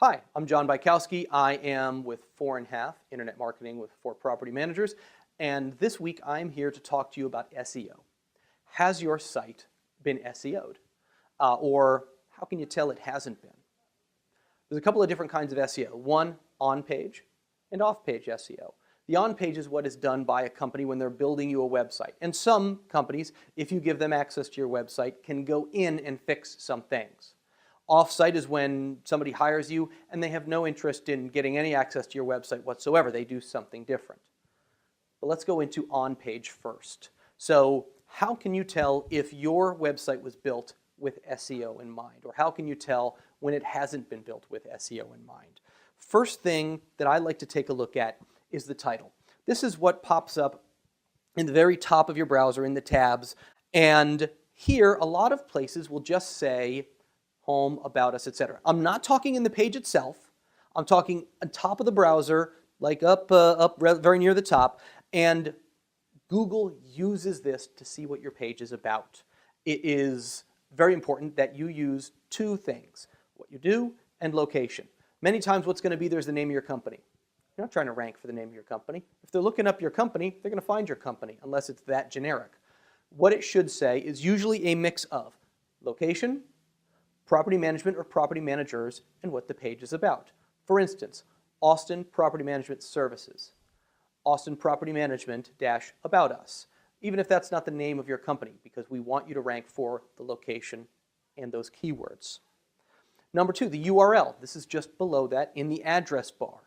Hi, I'm John Bykowski. I am with 4.5 Internet Marketing with 4 Property Managers, and this week I'm here to talk to you about SEO. Has your site been SEO'd? Or how can you tell it hasn't been? There's a couple of different kinds of SEO. One, on-page and off-page SEO. The on-page is what is done by a company when they're building you a website. And some companies, if you give them access to your website, can go in and fix some things. Off-site is when somebody hires you and they have no interest in getting any access to your website whatsoever. They do something different. But let's go into on-page first. So how can you tell if your website was built with SEO in mind? Or how can you tell when it hasn't been built with SEO in mind? First thing that I like to take a look at is the title. This is what pops up in the very top of your browser in the tabs. And here, a lot of places will just say home, about us, etc. I'm not talking in the page itself. I'm talking on top of the browser, like up very near the top. And Google uses this to see what your page is about. It is very important that you use two things: what you do and location. Many times what's going to be there is the name of your company. You're not trying to rank for the name of your company. If they're looking up your company, they're going to find your company, unless it's that generic. What it should say is usually a mix of location, property management or property managers, and what the page is about. For instance, Austin Property Management Services, Austin Property Management - About Us, even if that's not the name of your company, because we want you to rank for the location and those keywords. Number two, the URL. This is just below that in the address bar.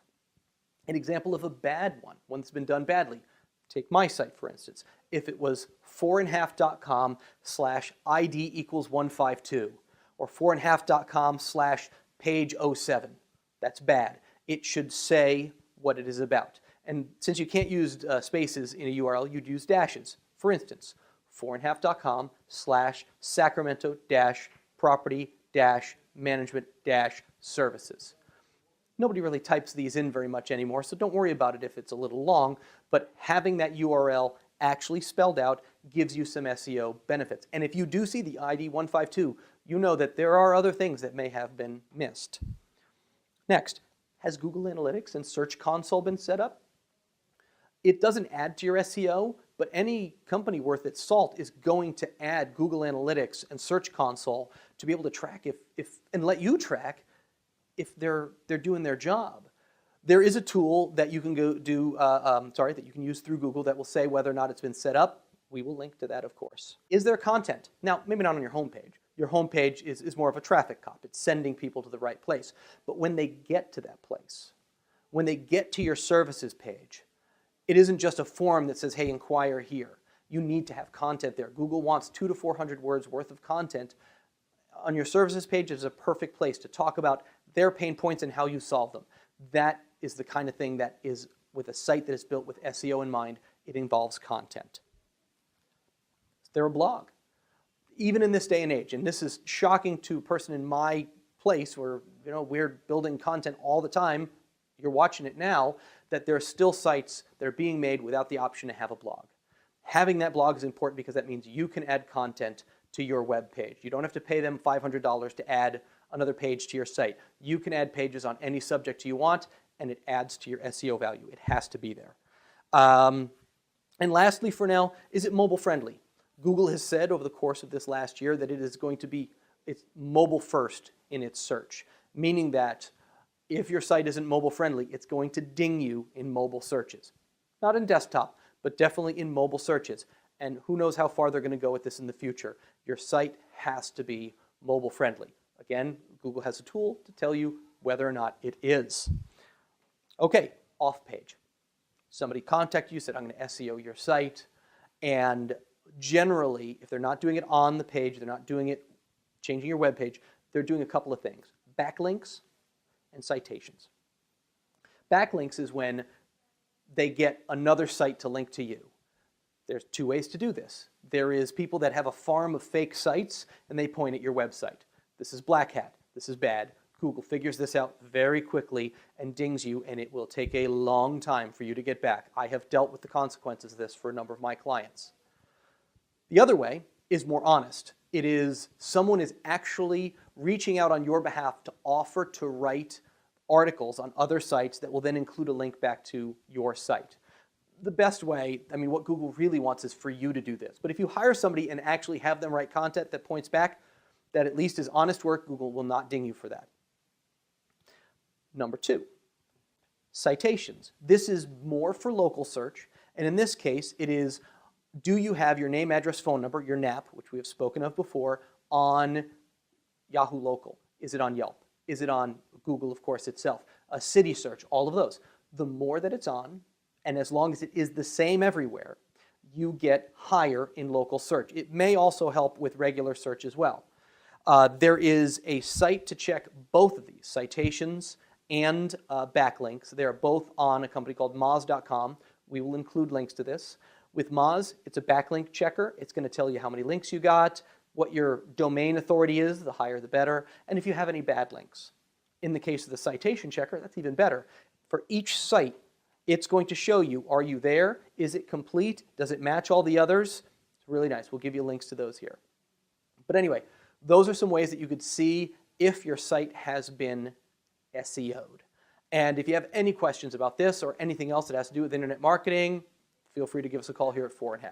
An example of a bad one that's been done badly. Take my site, for instance. If it was 4.5.com/ID=152, or 4.5.com/page07, that's bad. It should say what it is about. And since you can't use spaces in a URL, you'd use dashes. For instance, 4.5.com/Sacramento-property-management-services. Nobody really types these in very much anymore, so don't worry about it if it's a little long, but having that URL actually spelled out gives you some SEO benefits. And if you do see the ID 152, you know that there are other things that may have been missed. Next, has Google Analytics and Search Console been set up? It doesn't add to your SEO, but any company worth its salt is going to add Google Analytics and Search Console to be able to track and let you track if they're doing their job. There is a tool that you can that you can use through Google that will say whether or not it's been set up. We will link to that, of course. Is there content? Now, maybe not on your homepage. Your homepage is more of a traffic cop. It's sending people to the right place. But when they get to that place, when they get to your services page, it isn't just a form that says, hey, inquire here. You need to have content there. Google wants 200 to 400 words worth of content. On your services page is a perfect place to talk about their pain points and how you solve them. That is the kind of thing that is with a site that is built with SEO in mind. It involves content. Is there a blog? Even in this day and age, and this is shocking to a person in my place where we're building content all the time, you're watching it now, that there are still sites that are being made without the option to have a blog. Having that blog is important because that means you can add content to your web page. You don't have to pay them $500 to add another page to your site. You can add pages on any subject you want, and it adds to your SEO value. It has to be there. And lastly, for now, is it mobile friendly? Google has said over the course of this last year that it's mobile first in its search, meaning that if your site isn't mobile friendly, it's going to ding you in mobile searches. Not in desktop, but definitely in mobile searches. And who knows how far they're going to go with this in the future. Your site has to be mobile friendly. Again, Google has a tool to tell you whether or not it is. Okay, off page. Somebody contacted you, said, I'm going to SEO your site, and generally, if they're not doing it on the page, they're not doing it changing your web page, they're doing a couple of things: backlinks and citations. Backlinks is when they get another site to link to you. There's two ways to do this. There is people that have a farm of fake sites and they point at your website. This is black hat. This is bad. Google figures this out very quickly and dings you, and it will take a long time for you to get back. I have dealt with the consequences of this for a number of my clients. The other way is more honest. It is someone is actually reaching out on your behalf to offer to write articles on other sites that will then include a link back to your site. The best way, I mean, what Google really wants is for you to do this. But if you hire somebody and actually have them write content that points back, that at least is honest work, Google will not ding you for that. Number 2, citations. This is more for local search, and in this case, it is, do you have your name, address, phone number, your NAP, which we have spoken of before, on Yahoo Local? Is it on Yelp? Is it on Google, of course, itself? A city search, all of those. The more that it's on, and as long as it is the same everywhere, you get higher in local search. It may also help with regular search as well. There is a site to check both of these, citations and backlinks. They're both on a company called Moz.com. We will include links to this. With Moz, it's a backlink checker. It's going to tell you how many links you got, what your domain authority is, the higher the better, and if you have any bad links. In the case of the citation checker, that's even better. For each site, it's going to show you, are you there? Is it complete? Does it match all the others? It's really nice. We'll give you links to those here. But anyway, those are some ways that you could see if your site has been SEO'd. And if you have any questions about this or anything else that has to do with internet marketing, feel free to give us a call here at 4 1/2.